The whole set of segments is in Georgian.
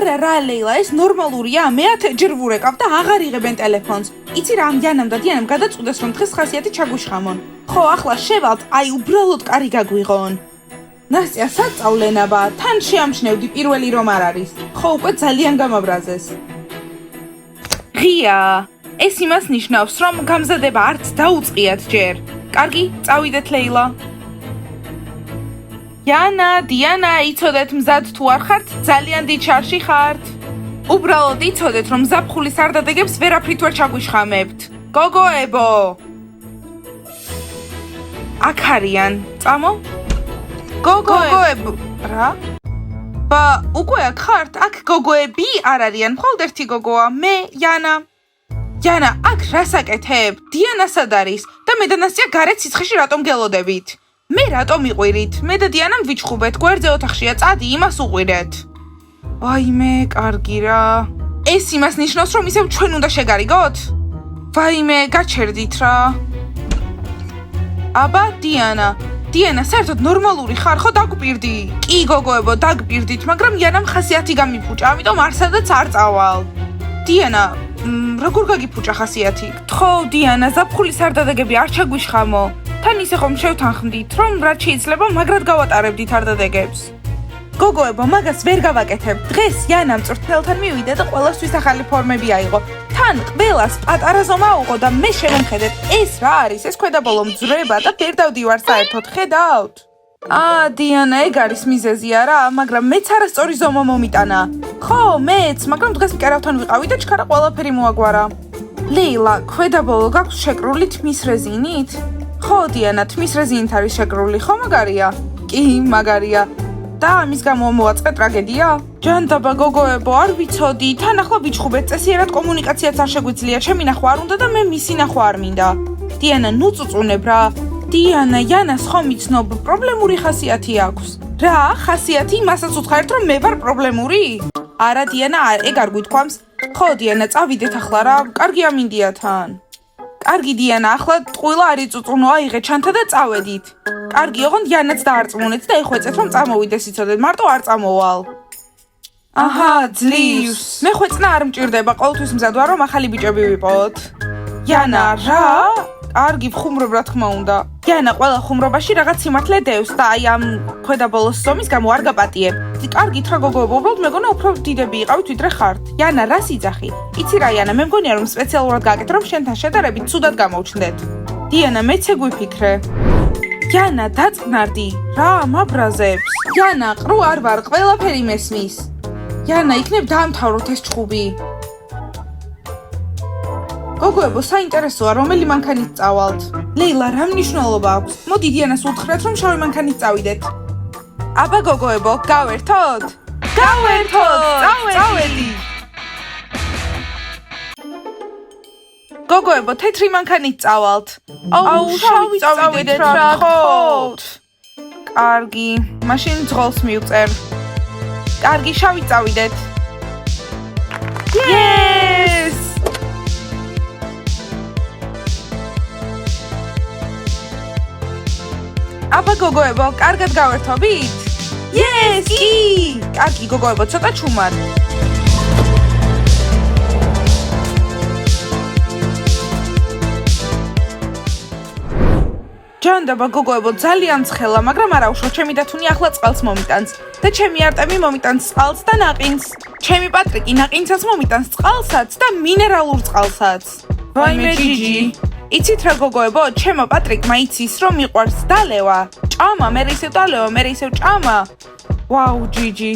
არა რა ლეილა, ეს ნორმალურია, მე 10 ჯერ ვურეკავ და აღარ იღებენ ტელეფონს. იცი რა, იანამ და დიანამ გადაწყვიტეს რომ დღეს ხასიათი ჩაგუშხამონ. ხო, ახლა შევალთ, აი უბრალოდ კარი გაგვიღონ. ნასტია, საწავლენაბა, თან შეამჩნევდი პირველი რომ არ არის. ხო, უკვე ძალიან გამაბრაზეს. ღია, ეს იმას ნიშნავს, რომ გამზადება არც დაუწყიათ ჯერ. კარგი, წავიდეთ ლეილა. Yana, Diana, იცოდეთ მზად თუ არ ხართ, ძალიან დიდ შარში ხართ. უბრალოდ იცოდეთ, რომ ზაფხულის არდადეგებს ვერაფრით ვერ ჩაგვიშხამებთ. გოგოებო! აქ არიან, წამო? გოგოებო! რა? ბა, უკვე აქ ხართ? აქ გოგოები არ არიან, მხოლოდ ერთი გოგოა, მე, Yana. Yana, აქ რას აკეთებ? Diana სად არის? და მე და ნასტია გარეთ სიცხეში რატომ გელოდებით? მე რატომ იყვირით? მე და დიანამ ვიჩხუბეთ, გვერდზე ოთახშია, წადი, იმას უყვირეთ. ვაიმე, კარგი რა. ეს იმას ნიშნავს, რომ ისევ ჩვენ უნდა შეგარიგოთ? ვაიმე, გაჩერდით რა. აბა, დიანა, საერთოდ ნორმალური ხარ, ხო დაგვპირდი? კი, გოგოებო, დაგვპირდით, მაგრამ იანამ ხასიათი გამიფუჭა, ამიტომ არსადაც არ წავალ. დიანა, როგორ გაგიფუჭა ხასიათი? ხო, დიანა, ზაფხულის არდადეგები არ ჩაგვიშხამო. თან ისე ხომ შევთანხმდით, რომ რაც შეიძლება მაგრად გავატარებდით არდადეგებს. გოგოებო, მაგას ვერ გავაკეთებ. დღეს იანა მწვრთნელთან მივიდა და ყველასთვის ახალი ფორმები აიღო. თან ყველას პატარა ზომა აუღო და მე შევამხედეთ, ეს რა არის? ეს ქვედაბოლო მძვრება და ვერ დავდივარ საერთოდ, ხედავთ? დიანა, ეგ არის მიზეზია რა, მაგრამ მეც არასწორი ზომა მომიტანა. ხო, მეც, მაგრამ დღეს მკერავთან ვიყავი და ჩქარა ყველაფერი მოაგვარა. ლეილა, ქვედაბოლო გაქვს შეკრული თმის რეზინით? ხო, დიანა, თმის რეზინით არის შეკრული, ხო მაგარია? კი, მაგარია. და ამის გამო მოაწყე ტრაგედია? ჯანდაბა, გოგოებო, არ ვიცოდი, თან ახლა ვიჩხუბეთ, წესიერად კომუნიკაციაც არ შეგვიძლია, ჩემი ნახვა არ უნდა და მე მისი ნახვა არ მინდა. დიანა, ნუ წუწუნებ რა. დიანა, იანას ხომ იცნობ, პრობლემური ხასიათი აქვს. რა, ხასიათი? მასაც უთხარით, რომ მე ვარ პრობლემური? არა, დიანა, ეგ არ გვითქვამს. ხო, დიანა, წავიდეთ ახლა რა, კარგი ამინდია თან. კარგი დიანა, ახლა ტყუილა არ იწუწუნო, აიღე ჩანთა და წავედით. კარგი, ოღონდ იანაც დაარწმუნეთ და ეხვეწეთ, რომ წამოვიდეს იცოდეთ, მარტო არ წამოვალ. აჰა, ძლივს. მე ხვეწნა არ მჭირდება, ყოველთვის მზად ვარ, რომ ახალი ბიჭები ვიპოვოთ. იანა, რა? კარგი, ვხუმრობ რა თქმა უნდა. იანა, ყველა ხუმრობაში რაღაც სიმართლე დევს და აი ამ ქვედაბოლოს ზომის გამო არ გაპატიებ. კარგით რა გოგოებო, უბრალოდ მეგონა უფრო დიდები იყავით ვიდრე ხართ. იანა, რა სიძახი? იცი რა, იანა, მე მგონია რომ სპეციალურად გააკეთე, რომ შენთან შედარებით ცუდად გამოვჩნდეთ. დიანა, მეც ეგ ვიფიქრე. იანა, დაწყნარდი. რა, მაბრაზებს. იანა, ყრუ არ ვარ, ყველაფერი მესმის. იანა, იქნებ დაამთავროთ ეს ჩხუბი. გოგოებო, საინტერესოა, რომელი მანქანით წავალთ? ლეილა, რა მნიშვნელობა აქვს? მოდი დიანას უთხრათ, რომ შავი მანქანით წავიდეთ. აბა გოგოებო, გავერთოთ? წავედი. გოგოებო, თეთრი მანქანით წავალთ. აუ, შავით წავიდეთ რა, ხო? კარგი, მაშინ ძღოლს მივწერ. კარგი, შავით წავიდეთ. Yes! აბა გოგოებო, კარგად გავერთობით? Yes, კი! კარგი გოგოებო, ცოტა ჩუმად. ჯანდაბა გოგოებო, ძალიან ცხელა, მაგრამ არა უშო, ჩემი დათუნი ახლა წყალს მომიტანს და ჩემი არტემი მომიტანს წყალს და ნაყინს. ჩემი პატრიკი ნაყინსაც მომიტანს წყალსაც და მინერალურ წყალსაც. ვაიმე ჯიჯი. იცით რა გოგოებო, ჩემო პატრიკმა იცის რომ მიყვარს დალევა. ჭამა, მე ისევ დალევა, მე ისევ ჭამა. ვაუ, ჯიჯი.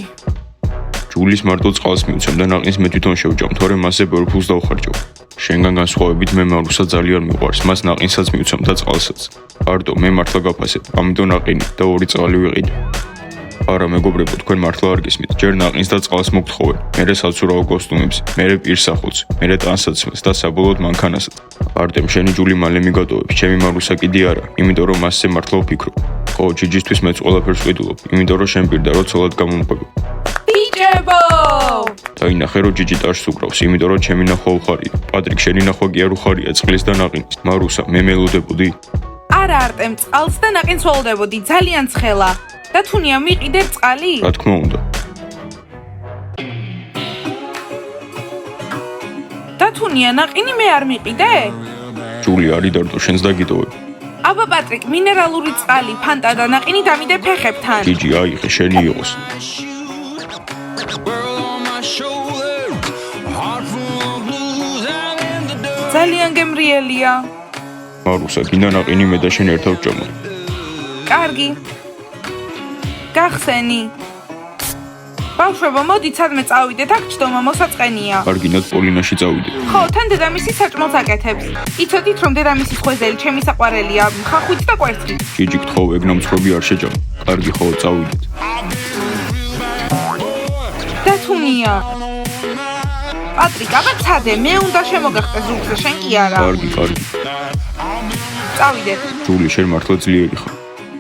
ჯულის მარტო წყალს მივცემ და ნაყინს მე თვითონ შევჭამ, თორემ მასზე ბევრ ფულს დავხარჯავ. შენგან განსხვავებით მე მარუსა ძალიან მიყვარს, მას ნაყინსაც მივცემ და წყალსაც. არტო, მე მართლა გაფასებ, ამიტომ ნაყინი და 2 წყალი ვიყიდე. არა მეგობრებო, თქვენ მართლა არ გისმით, ჯერ ნაყინს და წყალს მოგთხოვენ, მერე საცურაო კოსტუმებს, მერე პირსახულს, მერე ტანსაცმელს და საბოლოოდ მანქანასაც. არტემ, შენი ჯული მალე მიგატოვებ, ჩემი მარუსა კიდე არა, იმიტომ რომ მასზე მართლა ვფიქრობ. ხო, ჯიჯისთვის მეც ყველაფერს ვყიდულობ, იმიტომ რომ შენ პირდა რომ ცოლად გამომყვები. ბიჭებო! დაინახე რომ ჯიჯი ტაშს უკრავს, იმიტომ რომ ჩემი ნახვა უხარია. პატრიკ, შენი ნახვა კი არ უხარია, წყლის და ნაყინის. მარუსა, მე მელოდებოდი? არა არტემ, წყალს და ნაყინს ველოდებოდი, ძალიან ცხელა. და თუნია მიყიდე წყალი? რა თქმა უნდა. დათუნია ნაყინი მე არ მიყიდე? ჯული არ იდარდო შენს დაგიდოვებ. აბა პატრიკ, მინერალური წყალი, ფანტა და ნაყინი დამიდე ფეხებთან. ჯიჯი აიღე შენი იყოს. ძალიან გემრიელია. მარუსა, გინდა ნაყინი მე და შენ ერთად ვჭამოთ. კარგი. გახსენი. ბავშვებო, მოდით სადმე წავიდეთ, აქ ჯდომა მოსაწყენია. კარგინად პოლინაში წავიდე. ხო, თან დედამისი საჭმელს აკეთებს. იცოდით რომ დედამისის ხვეზელი ჩემი საყვარელია, ხახვით და კვერცხით. ჯიჯი გთხოვ, ეგ ნამცხრობი არ შეჭამ. კარგი ხო, წავიდეთ. დათუნია. პატრიკ, აბა ცადე, მე უნდა შემოგახტე ზურგზე, შენ კი არა. კარგი. წავიდეთ. ჯული, შენ მართლა ძლიერი ხარ.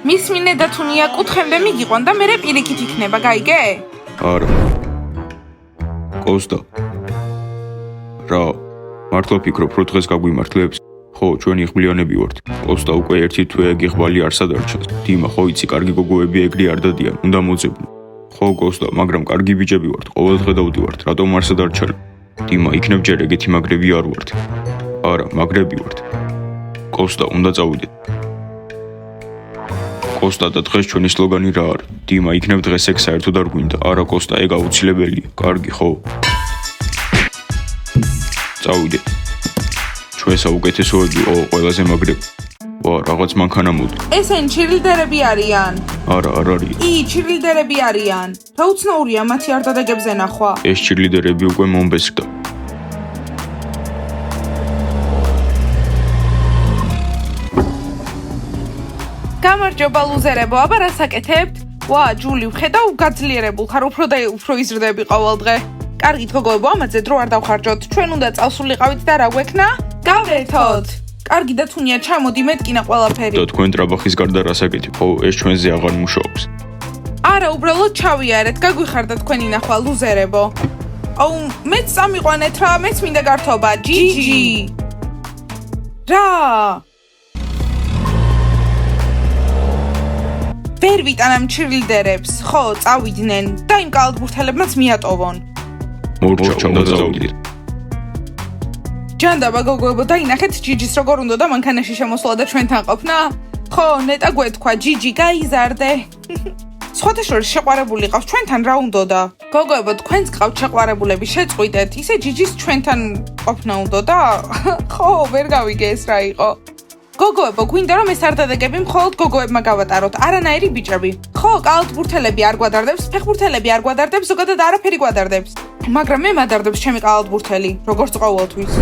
მისმინე დათუნია, კუთხემდე მიგიყვან და მერე პირიქით იქნება, გაიგე? არა. კოსტა. რა, მართლა ფიქრობ, რომ დღეს გაგვიმართლებს? ხო, ჩვენი ხმლიანები ვართ. კოსტა უკვე ერთი თვე გიღბალი არ სადარჩას. დიმა, ხო იცი, კარგი გოგოები ეგრე არ დადიან, უნდა მოძებნო. ხო, კოსტა, მაგრამ კარგი ბიჭები ვართ, ყოველ დღე დავდივართ, რატომ არ სადარჩალი? დიმა, იქნებ ჯერ ეგეთი მაგრები არ ვართ. არა, მაგრები ვართ. კოსტა, უნდა წავიდეთ. კოსტა და დღეს ჩვენი სლოგანი რა არის? დიმა, იქნებ დღეს ეგ საერთოდ არ გვინდა. არა, კოსტა, ეგ აუცილებელია. კარგი, ხო? წავიდეთ. ჩვენ საუკეთესოები, ყველაზე მაგრები. ვა, რაღაც მანქანა მოდი. ესენი ჩირილდერები არიან. არა, არ არის. ჩირილდერები არიან. რა უცნაურია მათი არდადეგებზე ნახვა. ეს ჩირლიდერები უკვე მომბესრდა. გამარჯობა ლუზერებო, აბა რას აკეთებთ? ვა, ჯული, ვხედავ გაძლიერებულ ხარ, უფრო და უფრო იზრდები ყოველ დღე. კარგით გოგოებო, ამაზე დრო არ დავხარჯოთ. ჩვენ უნდა წავსულიყავით და რა გვექნა? გავერთოთ. კარგი დათუნია, ჩამოდი, მეტკინა ყველაფერი. და თქვენ ტრაბახის გარდა რას აკეთებ? ხო, ეს ჩვენზე აღარ მუშაობს. არა, უბრალოდ ჩავიარეთ, გაგვიხარდა თქვენი ნახვა ლუზერებო. აუ, მეც წამიყვანეთ რა, მეც მინდა გართობა. ჯიჯი. რა? ვერ ვიტანამ ჩირილდერებს, ხო, წავიდნენ და იმ კალათბურთელებმაც მიატოვონ. მორჩა, უნდა წავიდეთ. ჯანდაბა გოგოებო, დაინახეთ ჯიჯის როგორ უნდა და მანქანაში შემოსვლა და ჩვენთან ყოფნა? ხო, ნეტა გვეთქვა, ჯიჯი, გაიზარდე. სხვათა შორის შეყვარებული ყავს ჩვენთან რა უნდა და? გოგოებო, თქვენს ყავთ შეყვარებულები, შეწყვიტეთ, ისე ჯიჯის ჩვენთან ყოფნა უნდა და? ხო, ვერ გავიგე ეს რა იყო. გოგოებო, გვინდა რომ ეს არდადეგები მხოლოდ გოგოებმა გავატაროთ, არანაირი ბიჭები. ხო, კალათბურთელები არ გვადარდებს, ფეხბურთელები არ გვადარდებს, ზოგადად არაფერი გვადარდებს. მაგრამ მე მადარდებს ჩემი კალათბურთელი, როგორც ყოველთვის.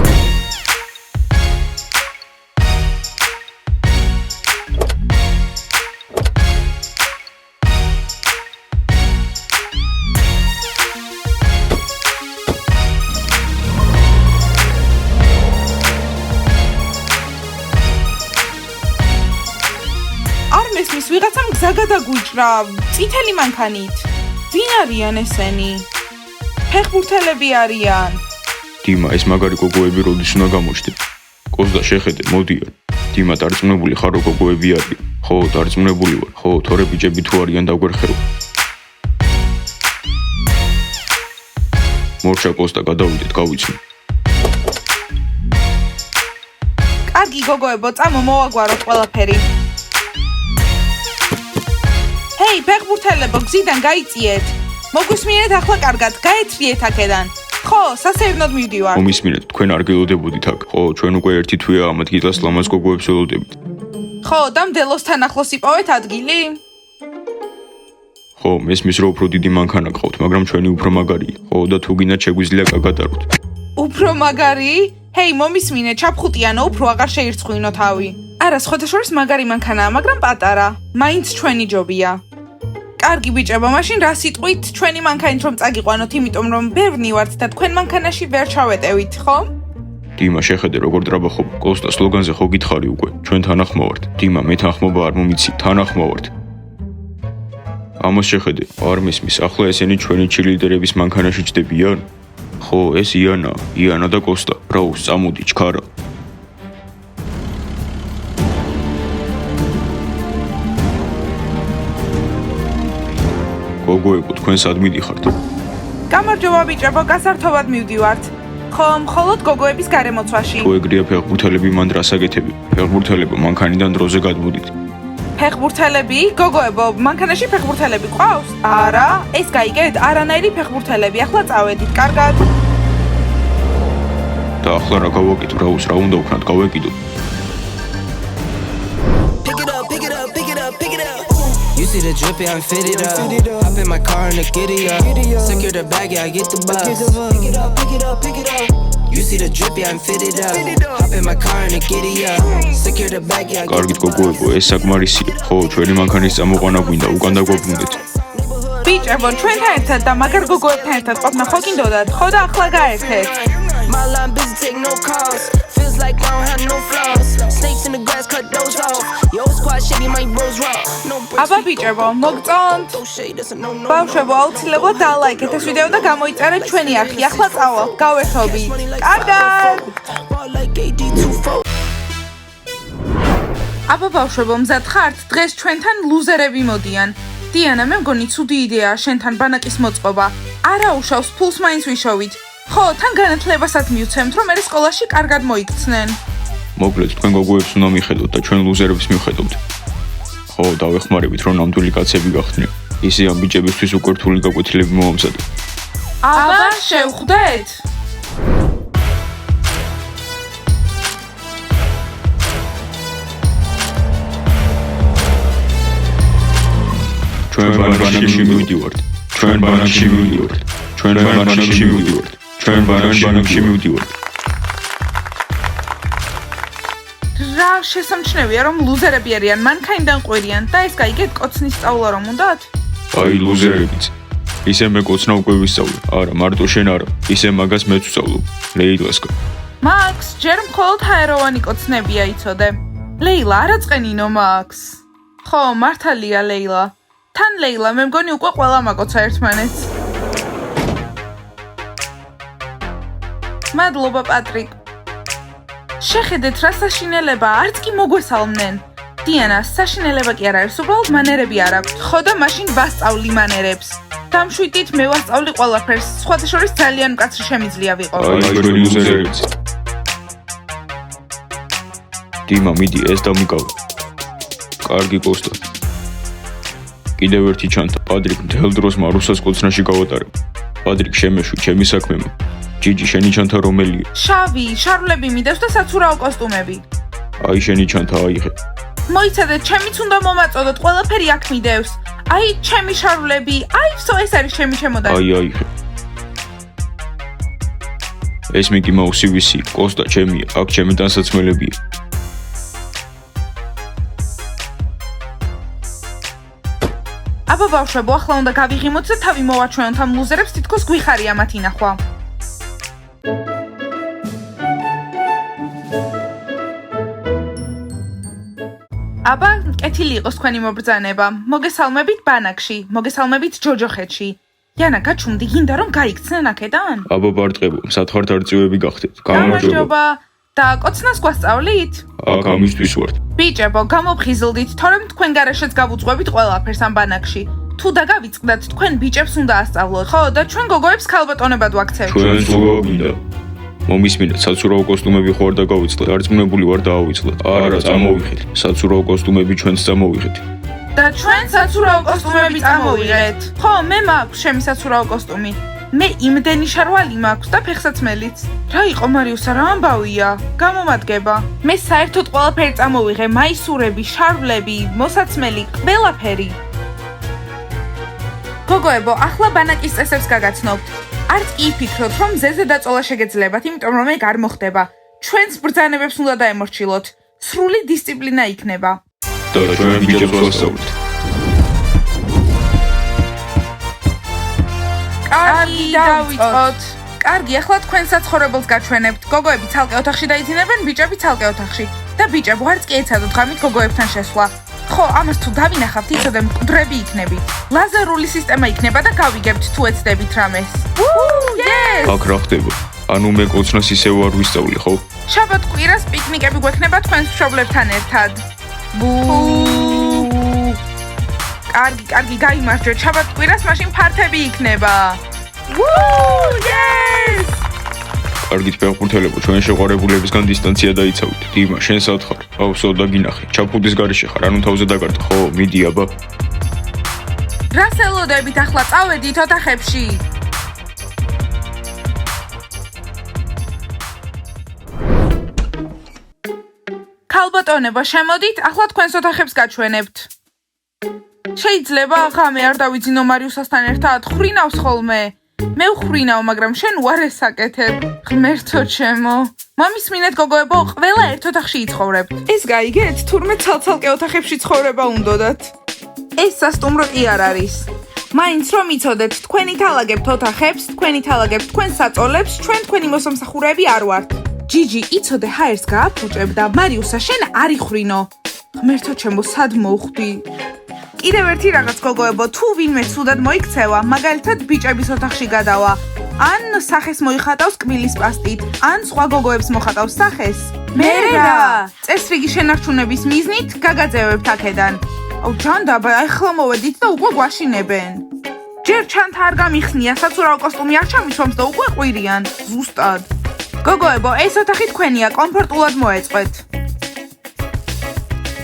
მის ვიღაცამ გზა გადაგვიჭრა წითელი მანქანით. ვინ არიან ესენი? ფეხბურთელები არიან. დიმა, ეს მაგარი გოგოები როდის უნდა გამოჩნდე? კოსტა, შეხედე, მოდიან. დიმა, დარწმუნებული ხარ, რომ გოგოები არიან? ხო, დარწმუნებული ვარ. ხო, თორე ბიჭები თუ არიან დაგვერხევა. მორჩა, კოსტა, გადავიდეთ, გავიცნო. კარგი გოგოებო, წამო მოვაგვაროთ ყველაფერი. ჰეი, ფეხბურთელებო, გზიდან გაიწიეთ. მოგვისმინეთ ახლა კარგად, გაეთრიეთ აქედან. ხო, სასეირნოდ მივდივარ. მომისმინეთ, თქვენ არ გელოდებოდით აქ. ხო, ჩვენ უკვე ერთი თვეა ამ ადგილას ლამაზ გოგოებს ველოდებით. ხო, და მდელოსთან ახლოს იპოვეთ ადგილი? ხო, მესმის რომ უფრო დიდი მანქანა გყავთ, მაგრამ ჩვენი უფრო მაგარია. ხო, და თუ გინდათ შეგვიძლია გაგატაროთ. უფრო მაგარი? ჰეი, მომისმინეთ, ჩაფხუტიანო, უფრო აღარ შეირცხვინო თავი. არა, სხვათა შორის მაგარი მანქანაა, მაგრამ პატარა. მაინც ჩვენი ჯობია. კარგი ბიჭებო, მაშინ რა სიტყვით ჩვენი მანქანით რომ წაგიყვანოთ, იმიტომ რომ ბევრნი ვართ და თქვენ მანქანაში ვერ ჩავეტევით, ხომ? დიმა, შეხედე როგორ ტრაბახობ. კოსტა, სლოგანზე ხო გითხარი უკვე. ჩვენ თანახმა ვართ. დიმა, მე თანხმობა არ მომიცი, თანახმა ვართ. ამას შეხედე, არ მისმის, ახლა ესენი ჩვენი ჩილიდერების მანქანაში ჯდებიან? ხო, ეს იანა და კოსტა. რაუს, წამოდი, ჩქარა. გოგოებო, თქვენ სად მიდიხართ? გამარჯობა ბიჭებო, გასართობად მივდივართ. ხო, მხოლოდ გოგოების გარემოცვაში. თუ ეგრეა ფეხბურთელები მან რას აკეთები? ფეხბურთელებო, მანქანიდან დროზე გადმოდით. ფეხბურთელები? გოგოებო, მანქანაში ფეხბურთელები ყავს? არა, ეს გაიგეთ, არანაირი ფეხბურთელები. ახლა წავედით, კარგად. და ახლა რა გავაკეთო? რა უნდა ვქნათ? გავეკიდოთ. You see the drippy, I'm fitted up. Hop in my car and the giddy up. Secure the bag, yeah, I get the bus. Pick it up. You see the drippy, I'm fitted up. Hop in my car and the giddy up. Secure the bag, yeah, I get the კარგით გოგოებო, ეს საკმარისია. ხო, ჩვენი მანქანის წამოყვანა გვინდა, უკან დაგვაბრუნდეთ. ბიჭებო, ჩვენთან ერთად და მაგარ გოგოებთან ერთად ყოფნა ხო გინდოდათ? ხო და ახლა გაერთეთ. My line busy, take no calls. Feels like I don't have no flaws. Snakes in the grass, cut those off. Yo, squad shady, my bros raw. No breaks. აბა ბიჭებო, მოგწონთ? No shade, that's a no-no. ბავშვებო, აუცილებლად დალაიქეთ ეს ვიდეო და გამოიწერეთ ჩვენი არხი. ახლა წავალ, გავერთობთ. კარგად. Ball like AD24. აბა ბავშვებო, მზად ხართ? დღეს ჩვენთან ლუზერები მოდიან. დიანა, მე მგონი ცუდი იდეაა შენთან ბანაკის მოწყობა. არა უშავს, ფულს მაინც ვიშოვით. ხო, თან განათლებასაც მივცემთ, რომ მე სკოლაში კარგად მოიქცნენ. მოკლედ, თქვენ გოგოებს უნდა მიხედოთ და ჩვენ ლუზერებს მივხედავთ. ხო, დავეხმარებით, რომ ნამდვილი კაცები გახდნენ. ისე ამ ბიჭებისთვის უკვე რთული გაკვეთილები მოამზადეთ. აბა, შევხვდეთ? ჩვენ ბანაკში მივდივართ. ჩვენ ბანაკში მივდივართ. ჩვენ ბანაკში მივდივართ. ჩვენ ბანაკში მივდივართ. რა შესამჩნევია, რომ ლუზერები არიან, მანქანიდან ყვირიან და ეს გაიგეთ კოცნის სწავლა რომ უნდათ? აი ლუზერებიც. ისე მე კოცნა უკვე ვისწავლე. არა, მარტო შენ არა. ისე მაგას მეც ვსწავლობ. ლეილასკა. მაქს, ჯერ მხოლოდ ჰაეროვანი კოცნებია იცოდე. ლეილა, არა წყენინო მაქს. ხო, მართალია ლეილა. თან ლეილა, მე მგონი უკვე ყველა მაკოცა ერთმანეთს. მადლობა პატრიკ. შეხედეთ რა საშინელება, არც კი მოგვესალმნენ. დიანა, საშინელება კი არ არის, უბრალოდ მანერები არ აქვს. ხო და მაშინ ვასწავლი მანერებს. დამშვიდით, მე ვასწავლი ყველაფერს. სხვათა შორის ძალიან მკაცრი შემიძლია ვიყო. აი ჩვენი ლუზერებიც. დიმა, მიდი ეს დამიკავე. კარგი კოსტა. კიდევ ერთი ჩანთა. პატრიკ მთელ დროს მარუსას კოცნაში გავატარებ. პატრიკ შემეშვი, ჩემი საქმეა. ჯიჯი, შენი ჩანთა რომელია? შავი, შარვლები მიდევს და საცურაო კოსტუმები. აი შენი ჩანთა აიღე. მოიცადეთ, ჩემიც უნდა მომაწოდოთ, ყველაფერი აქ მიდევს. აი, ჩემი შარვლები, აი, ვსო, ეს არის ჩემი ჩემოდანი. აი აიღე. ეს მიკი მაუსი ვისი? კოსტა ჩემია, აქ ჩემი ტანსაცმელებია. აბა ბავშვებო, ახლა უნდა გავიღიმოთ და თავი მოვაჩვენოთ ამ ლუზერებს, თითქოს გვიხარია მათი ნახვა. აბა, კეთილი იყოს თქვენი მობრძანება. მოგესალმებით ბანაკში, მოგესალმებით ჯოჯოხეთში. Яна, გაჩუმდი, გინდა რომ გაიქცნენ აქედან? აბა ბარტყებო, სათხართ არწივები გახდეთ. გამარჯობა. და კოცნას გვასწავლით? აქ ამისთვის ვართ. ბიჭებო, გამოფხიზლდით, თორემ თქვენ გარეშეც გავუძღვებით ყველაფერს ამ ბანაკში. თუ დაგავიწყდათ, თქვენ ბიჭებს უნდა ასწავლოთ. ხო, და ჩვენ გოგოებს ქალბატონებად ვაქცევთ. ჩვენ ზოგავინდა. მომისმინეთ, საცურაო კოსტუმები ხო არ დაგავიწყდეთ, არწმუნებული ვარ დავავიწყდეთ. არა, წამოვიღეთ. საცურაო კოსტუმები ჩვენც წამოვიღეთ. და ჩვენ საცურაო კოსტუმები წამოვიღეთ. ხო, მე მაქვს ჩემი საცურაო კოსტუმი. მე იმდენი შარვალი მაქვს და ფეხსაცმელიც. რა იყო მარიუსა, რა ამბავია? გამომადგება. მე საერთოდ ყველაფერი წამოვიღე, მაისურები, შარვლები, მოსაცმელი, ყველაფერი. გოგოებო, ახლა ბანაკის წესებს გაგაცნობთ. არც კი იფიქროთ, რომ მზეზე დაწოლა შეგეძლებათ, იმიტომ რომ ეგ არ მოხდება. ჩვენს ბრძანებებს უნდა დაემორჩილოთ. სრული დისციპლინა იქნება. და ჩვენ ბიჭებს ვასწავლეთ. კარგი, დავიწყოთ. კარგი, ახლა თქვენ საცხოვრებელს გაჩვენებთ. გოგოები ცალკე ოთახში დაიძინებენ, ბიჭები ცალკე ოთახში. და ბიჭებო, არც კი ეცადოთ ღამით გოგოებთან შესვლა. ხო, ამას თუ დავინახავთ, იცოდე მკვდრები იქნებით. ლაზერული სისტემა იქნება და გავიგებთ თუ ეცდებით რამეს. yes! აქ რა ხდება? ანუ მე კოცნას ისევ არ ვისწავლი, ხო? შაბათ კვირას პიკნიკები გვექნება თქვენს მშობლებთან ერთად. კარგი, გაიმარჯვეთ. შაბათ კვირას მაშინ ფართები იქნება. yes! კარგით ფეხბურთელებო, ჩვენ შეყვარებულებისგან დისტანცია დაიცავით. დიმა, შენ სად ხარ? ავსო და გინახე. ჩაფუდის გარეშე ხარ, ანუ თავზე დაგარტყ, ხო? მიდი აბა. რას ელოდებით ახლა წავედით ოთახებში? ქალბატონებო, შემოდით, ახლა თქვენს ოთახებს გაჩვენებთ. შეიძლება ღამე არ დავიძინო მარიუსასთან ერთად, ხრინავს ხოლმე. მე ვხრინავ, მაგრამ შენ უარ ესაკეთებ. ღმერთო ჩემო. მომისმინეთ გოგოებო, ყველა ერთ ოთახში იცხოვრებთ. ეს გაიგეთ, თურმე ცალ-ცალკე ოთახებში ცხოვრება უნდოდათ. ეს სასტუმრო კი არ არის. მაინც რომ იცოდეთ, თქვენი თალაგებთ ოთახებს, თქვენი თალაგებთ თქვენს საწოლებს, ჩვენ თქვენი მოსამსახურეები არ ვართ. ჯიჯი, იცოდე, ჰაერს გააფუჭებ და მარიუსა, შენ არ იხრინო. ღმერთო ჩემო, სად მოვხვდი? კიდევ ერთი რაღაც გოგოებო, თუ ვინმე ცუდად მოიქცევა, მაგალითად ბიჭების ოთახში გადავა, ან სახეს მოიხატავს კბილის პასტით, ან სხვა გოგოებს მოხატავს სახეს. მე რა? წესრიგი შენარჩუნების მიზნით გაგაძევებთ აქედან. აუ ჯანდაბა, ახლა მოვედით და უკვე გვაშინებენ. ჯერ ჩანთა არ გამიხსნია, საცურაო კოსტუმი არ ჩამიცვამს და უკვე ყვირიან. ზუსტად. გოგოებო, ეს ოთახი თქვენია, კომფორტულად მოეწყვეთ.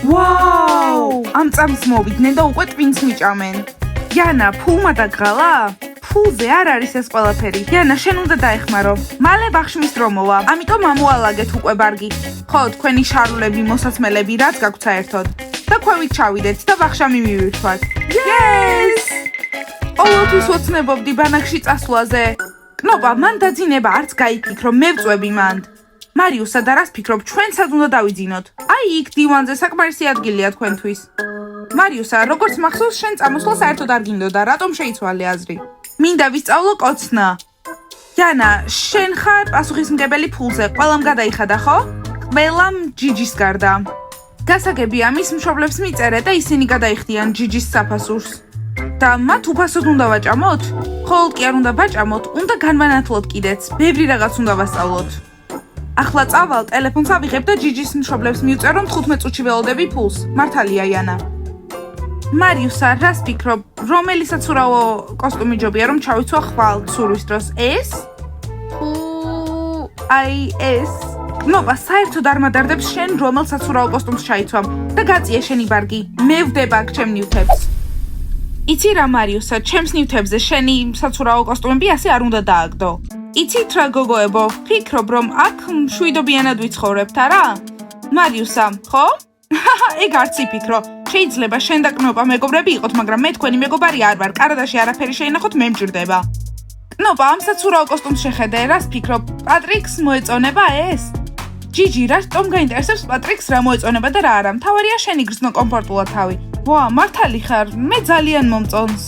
ვაუ! ამ წამს მოვიდნენ და უკვე ტვინს მიჭამენ.იანა, ფულმა დაგღალა? ფულზე არ არის ეს ყველაფერი.იანა, შენ უნდა დაეხმარო. მალე ბახშმის დრო მოვა. ამიტომ ამოალაგეთ უკვე ბარგი. ხო, თქვენი შარულები, მოსაცმელები, რაც გაქვთ საერთოდ. და ქვევით ჩავიდეთ და ბახშამი მივირთვათ. Yes! ყოველთვის ოცნებობდი ბანაკში წასვლაზე. კნოპა, მან დაძინება არც გაიფიქრო, მე ვწვევი მანდ. მარიუსა და რას ფიქრობ, ჩვენ სად უნდა დავიძინოთ? აი იქ დივანზე საკმარისი ადგილია თქვენთვის. მარიუსა, როგორც მახსოვს, შენ წამოსვლა საერთოდ არ გინდოდა, რატომ შეიცვალე აზრი? მინდა ვისწავლო კოცნა.იანა, შენ ხარ პასუხისმგებელი ფულზე, ყველამ გადაიხადა, ხო? ყველამ ჯიჯის გარდა. გასაგებია, მის მშობლებს მიწერე და ისინი გადაიხდიან ჯიჯის საფასურს. და მათ უფასოდ უნდა ვაჭამოთ? ხოლოდ კი არ უნდა ვაჭამოთ, უნდა განვანათლოთ კიდეც, ბევრი რაღაც უნდა ვასწავლოთ. ახლა წავალ, ტელეფონს ავიღებ და ჯიჯის მშობლებს მივწერ, რომ 15 წუთში ველოდები ფულს. მართალია, იანა. მარიუსა, რას ფიქრობ, რომელი საცურაო კოსტუმი ჯობია, რომ ჩავიცვა ხვალ ცურვის დროს? ეს? აი ეს. კნოპა, საერთოდ არ მადარდებს შენ რომელ საცურაო კოსტუმს ჩაიცვამ და გაწიე შენი ბარგი. მე ვდება აქ ჩემ ნივთებს. იცი რა მარიუსა, ჩემს ნივთებზე შენი საცურაო კოსტუმები ასე არ უნდა დააგდო. იცით რა გოგოებო, ფიქრობ რომ აქ მშვიდობიანად ვიცხოვრებთ, არა? მარიუსა, ხო? ეგ არც იფიქრო. შეიძლება შენ და კნოპა მეგობრები იყოთ, მაგრამ მე თქვენი მეგობარი არ ვარ. კარადაში არაფერი შეინახოთ, მე მჭირდება. კნოპა, ამ საცურაო კოსტუმს შეხედე, რას ფიქრობ? პატრიკს მოეწონება ეს? ჯიჯი, რატომ გაინტერესებს პატრიკს რა მოეწონება და რა არა? მთავარია შენი გრძნო კომფორტულად თავი. ვა, მართალი ხარ, მე ძალიან მომწონს.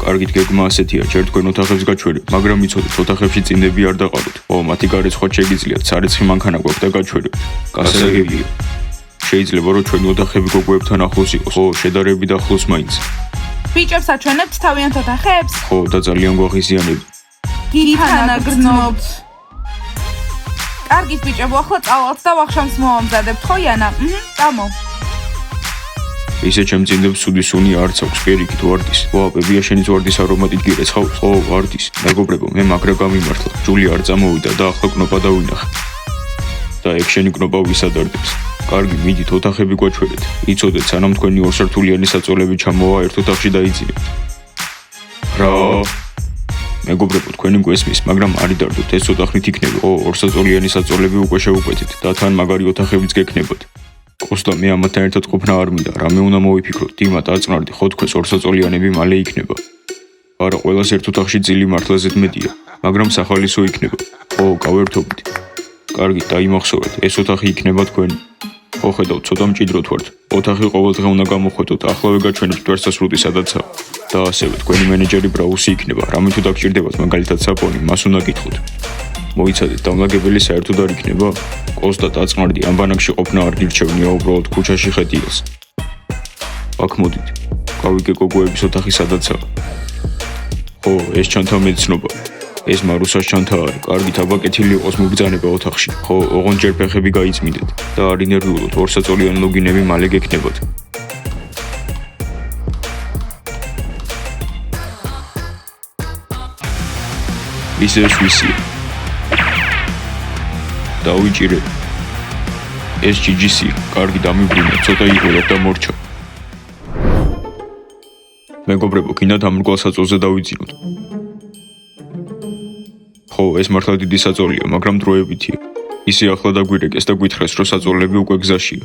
კარგით, გეგმა ასეთია, ჯერ თქვენ ოთახებს გაჩვენებ, მაგრამ იცოდეთ, ოთახებში წინდები არ დაყაროთ. ო, მათი გარეცხვა შეგიძლიათ, სარეცხი მანქანა გვაქვს და გაჩვენებთ. გასაგებია. შეიძლება რომ ჩვენი ოთახები გოგოებთან ახლოს იყოს. ხო, შედარებით ახლოს მაინც. ბიჭებს აჩვენებთ თავიანთ ოთახებს? ხო, და ძალიან გვაღიზიანებთ. გითანაგრძნობთ. კარგით ბიჭებო, ახლა წავალთ და ვახშამს მოვამზადებთ, ხო იანა? წამო. ისე ჩემ წინდებს ცუდი სუნი არც აქვს, პირიქით ვარდის. ვა, ბებია, შენი ვარდის არომატით გირეცხავს? ხო, ვარდის. მეგობრებო, მე მაგრა გამიმართლა. ჯული არ წამოვიდა და ახლა კნოპა დავინახე. და ეგ შენი კნოპა ვისადარდებს. კარგი, მიდით ოთახები გვაჩვენეთ. იცოდეთ, სანამ თქვენი ორსართულიანი საწოლები ჩამოვა, ერთ ოთახში დაიძინებთ. რა? მეგობრებო, თქვენი გვესმის, მაგრამ არ იდარდოთ, ეს ოთახით იქნება. ო, ორსაწოლიანი საწოლები უკვე შევუკვეთით და თან მაგარი ოთახებიც გექნებათ. კოსტა, მე ამათთან ერთად ყოფნა არ მინდა, რამე უნდა მოვიფიქროთ, დიმა დაწნარდი, ხო თქვენს ორსაწოლიანები მალე იქნება. არა, ყველას ერთ ოთახში წილი მართლა ზედმეტია, მაგრამ სახალისო იქნება. ო, გავერთობით. კარგი, დაიმახსოვრეთ, ეს ოთახი იქნება თქვენი. ხო, ხედავთ, ცოტა მჭიდროდ ვართ. ოთახი ყოველდღე უნდა გამოხვედოთ, ახლავე გაჩვენებთ თვალსასრუტი სადაცაა. და ასევე თქვენი მენეჯერი ბრაუსი იქნება, რამე თუ დაგჭირდებათ, მაგალითად საპონი, მას უნდა გითხოთ. მოიცადეთ, დამლაგებელი საერთოდ არ იქნება? კოსტა, დაწნარდი, ამ ბანაკში ყოფნა არ გირჩევნია, უბრალოდ ქუჩაში ხედიელს. აქ მოდით. გავიგე გოგოების ოთახი სადაცაა. ხო, ეს ჩანთა მეცნობა. ეს მარუსას ჩანთა არის. კარგით, აბა კეთილი იყოს მობრძანება ოთახში. ხო, ოღონდ ჯერ ფეხები გაიწმინდეთ და არ ინერვიულოთ, ორსაწოლიანი ლოგინები მალე გექნებათ. ისე ვისია. დავიჭირე. ეს ჯიჯისია, კარგი დამიბრუნა, ცოტა იღურებ და მორჩა. მეგობრებო, გინდათ ამ რგვალ საწოლზე დავიძინოთ. ხო, ეს მართლა დიდი საწოლია, მაგრამ დროებითია. ისე ახლა დაგვირეკეს და გვითხრეს, რომ საწოლები უკვე გზაშია.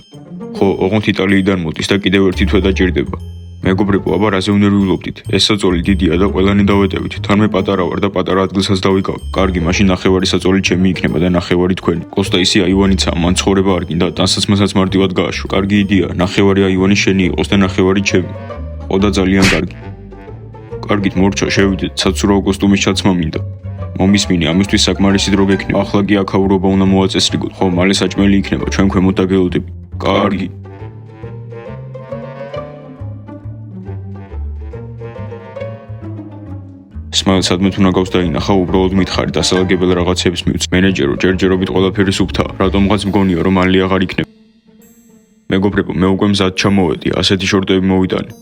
ხო, ოღონდ იტალიიდან მოდის და კიდევ ერთი თვე დაჭირდება. მეგობრებო, აბა რაზე უნერვილობდით? ეს საწოლი დიდია და ყველანი დავეტევით. თან მე პატარა ვარ და პატარა ადგილსაც დავიკავ. კარგი, მაშინ ნახევარი საწოლი ჩემი იქნება და ნახევარი თქვენი. კოსტა ისი აივანიცა, მან ცხოვრება არ გინდა, ტანსაცმელსაც მარტივად გააშვა. კარგი იდეა, ნახევარი აივანი შენი იყოს და ნახევარი ჩემი. ხო და ძალიან კარგი. კარგით, მორჩა, შევიდეთ, საცურაო კოსტუმის ჩაცმა მინდა. მომისმინე, ამისთვის საკმარისი დრო გექნება. ახლა კი აქაურობა უნდა მოაწესრიგოთ. ხო, მალე საჭმელი იქნება, ჩვენ ქვემოთ დაგელოდებით. კარგი. სმაილ სადმე თუ ნაგავს დაინახა, უბრალოდ მითხარი დასალაგებელ რაღაცებს მივც. მენეჯერო, ჯერჯერობით ყველაფერი სუფთაა, რატომღაც მგონია, რომ მალე აღარ იქნება. მეგობრებო, მე უკვე მზად ჩამოვედი, ასეთი შორტები მოვიტანე.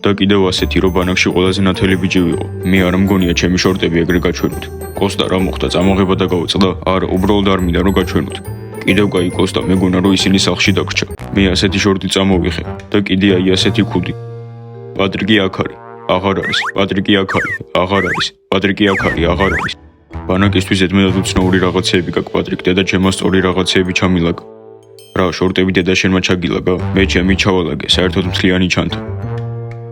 და კიდევ ასეთი, რომ ბანაკში ყველაზე ნათელი ბიჭი ვიყო. მე არ მგონია ჩემი შორტები ეგრე გაჩვენოთ. კოსტა, რა მოხდა, წამოღება და გავწყდა? არა, უბრალოდ არ მინდა რომ გაჩვენოთ. კიდევ კაი კოსტა, მეგონა რომ ისინი სახლში დაგრჩა. მე ასეთი შორტი წამოვიღე და კიდე აი ასეთი ქუდი. პატრიკი აქ არის. აღარ არის. პატრიკი აქ არის. აღარ არის. პატრიკი აქ არის. აღარ არის. ბანაკისთვის ზედმეტად უცნაური რაღაცეები გაქვს, პატრიკ, დედა ჩემო სწორი რაღაცეები ჩამილაგა. რა, შორტები დედა შენმა ჩაგილაგა? მე ჩემი ჩავალაგე, საერთოდ მთლიანი ჩანთა.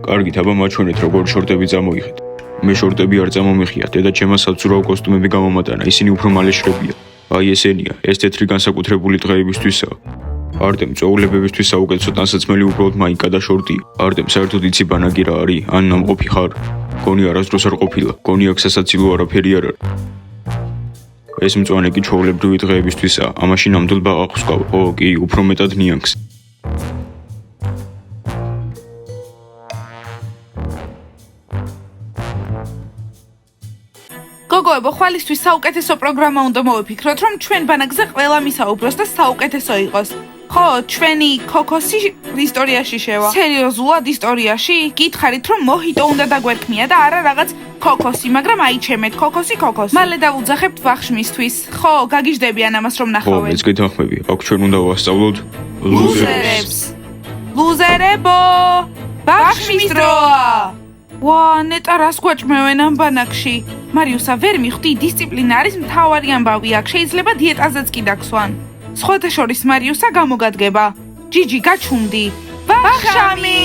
კარგით, აბა მაჩვენეთ, როგორ შორტები წამოიღეთ. მე შორტები არ წამომიხია, დედა ჩემმა საცურაო კოსტუმები გამომატანა, ისინი უფრო მალე შრებიან. აი ესენია, ეს თეთრი განსაკუთრებული დღეებისთვისაა. არტემ, წვეულებებისთვის საუკეთესო ტანსაცმელი უბრალოდ მაიკა და შორტია. არტემ, საერთოდ იცი ბანაკი რა არის? ან ნამყოფი ხარ? გონი არასდროს არ ყოფილა, გონი აქ სასაცილო არაფერი არ არის. ეს მწვანე კი ჩვეულებრივი დღეებისთვისაა, ამაში ნამდვილ ბაყაყს ვკავ. ო, კი, უფრო მეტად ნიანგს. გოგოებო, ხვალისთვის საუკეთესო პროგრამა უნდა მოვიფიქროთ, რომ ჩვენ ბანაკზე ყველა მისაუბროს და საუკეთესო იყოს. ხო, ჩვენი ქოქოსი ისტორიაში შევა. სერიოზულად ისტორიაში? გითხარით, რომ მოჰიტო უნდა დაგვერქმია და არა რაღაც ქოქოსი, მაგრამ აიჩემეთ ქოქოსი. მალე დავუძახებთ ვახშმისთვის. ხო, გაგიჟდებიან ამას რომ ხო, ნახავენ. მეც გეთანხმები, აქ ჩვენ უნდა ვასწავლოთ ლუზერებს. ლუზერებო! ვახშმის დროა! ვა, ნეტა რას გვაჭმევენ ამ ბანაკში? მარიუსა, ვერ მიხვდი, დისციპლინა არის მთავარი ამბავი აქ, შეიძლება დიეტაზეც კი დაგსვან. სხვათა შორის მარიუსა გამოგადგება. ჯიჯი, გაჩუნდი. ვახშამი!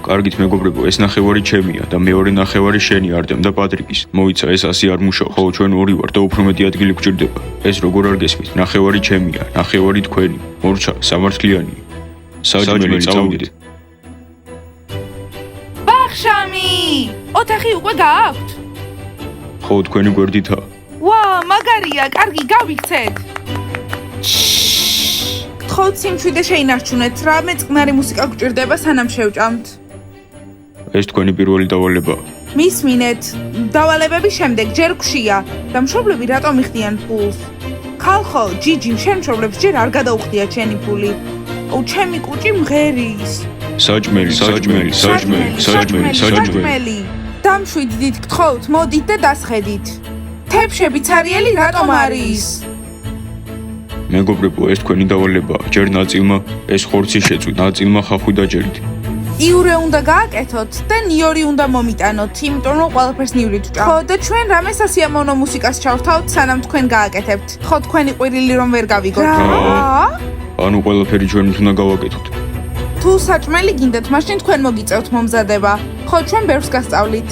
კარგით, მეგობრებო, ეს ნახევარი ჩემია და მეორე ნახევარი შენი, არტემ და პატრიკის. მოიცა, ეს ასე არ მუშაობს, ხოლო ჩვენ ორი ვარ და უფრო მეტი ადგილი გვჭირდება. ეს როგორ არ გესმით? ნახევარი ჩემია, ნახევარი თქვენი. მორჩა, სამართლიანი. საჭმელი წავიდეთ. ვახშამი! ოთახი უკვე გააქვთ? ხო, თქვენი გვერდითაა. ვა, მაგარია, კარგი, გავიქცეთ. გთხოვთ სიმშვიდე შეინარჩუნეთ, რამე წყნარი მუსიკა გვჭირდება სანამ შევჭამთ. ეს თქვენი პირველი დავალებაა. მისმინეთ, დავალებების შემდეგ ჯერ გვშია და მშობლები რატომ იხდიან ფულს? ხალხო, ჯიჯი, შენ მშობლებს ჯერ არ გადაუხდია ჩენი ფული. ო, ჩემი კუჭი მღერის. საჭმელი. დამშვიდდით, გთხოვთ, მოდით და დასხედით. თეფშები ცარიელი რატომ არის? მეგობრებო, ეს თქვენი დავალებაა. ჯერ ნაწილმა ეს ხორცი შეწვით, ნაწილმა ხახვი დაჯერით. იურე უნდა გააკეთოთ და ნიორი უნდა მომიტანოთ, იმიტომ რომ ყველაფერს ნივრით ვჭამ. ხო, და ჩვენ რამე სასიამოვნო მუსიკას ჩავთავთ, სანამ თქვენ გააკეთებთ. ხო, თქვენი ყვირილი რომ ვერ გავიგოთ. რა? ანუ ყველაფერი ჩვენით უნდა გავაკეთოთ. თუ საჭმელი გინდათ, მაშინ თქვენ მოგიწევთ მომზადება. ხო, ჩვენ ბევრს გასწავლით.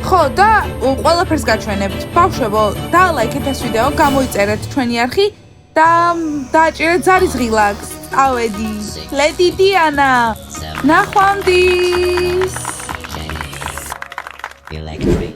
ხო, და ყველაფერს გაჩვენებთ. ბავშვებო, დალაიქეთ ეს ვიდეო, გამოიწერეთ ჩვენი არხი და დააჭერეთ ზარის ღილაკს. წავედი. ლედი დიანა. ნახვამდის. Electric